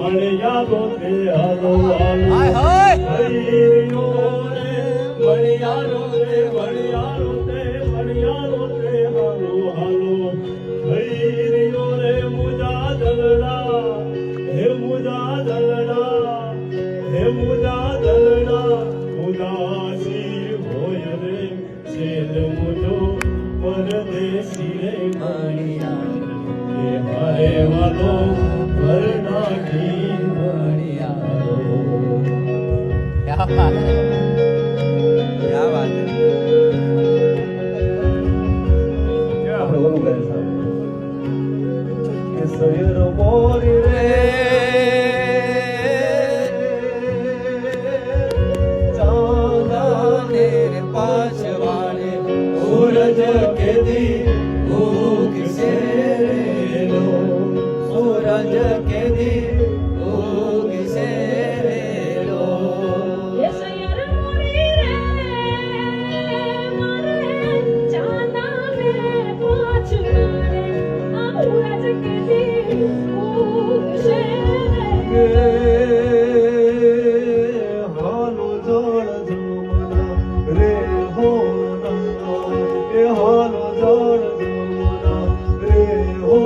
મળિયારો તે હાલો હાલો હરિયો રે મળિયારો તે મળિયારો તે મળિયારો તે હાલો હાલો હરિયો રે મુજા દલડા હે મુજા દલડા હે મુજા દલડા ઉદાસી હોય રે શેર મુજો પરદેશી રે મળિયા હારે વાલો વરનાથી મળિયારો क्या बात है, क्या बात है। આપણે બોલું કહે સાહેબ કે શહેર મોરી રે चांदने पाछवाड़े સૂરજ કે દી भूख से लो, सूरज के दी भूख से लो। હાલો જળ જમના રે હો એ હાલો જળ જમના રે હો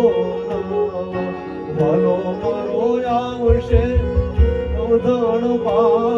વાલો મારો આવશે ધણ પા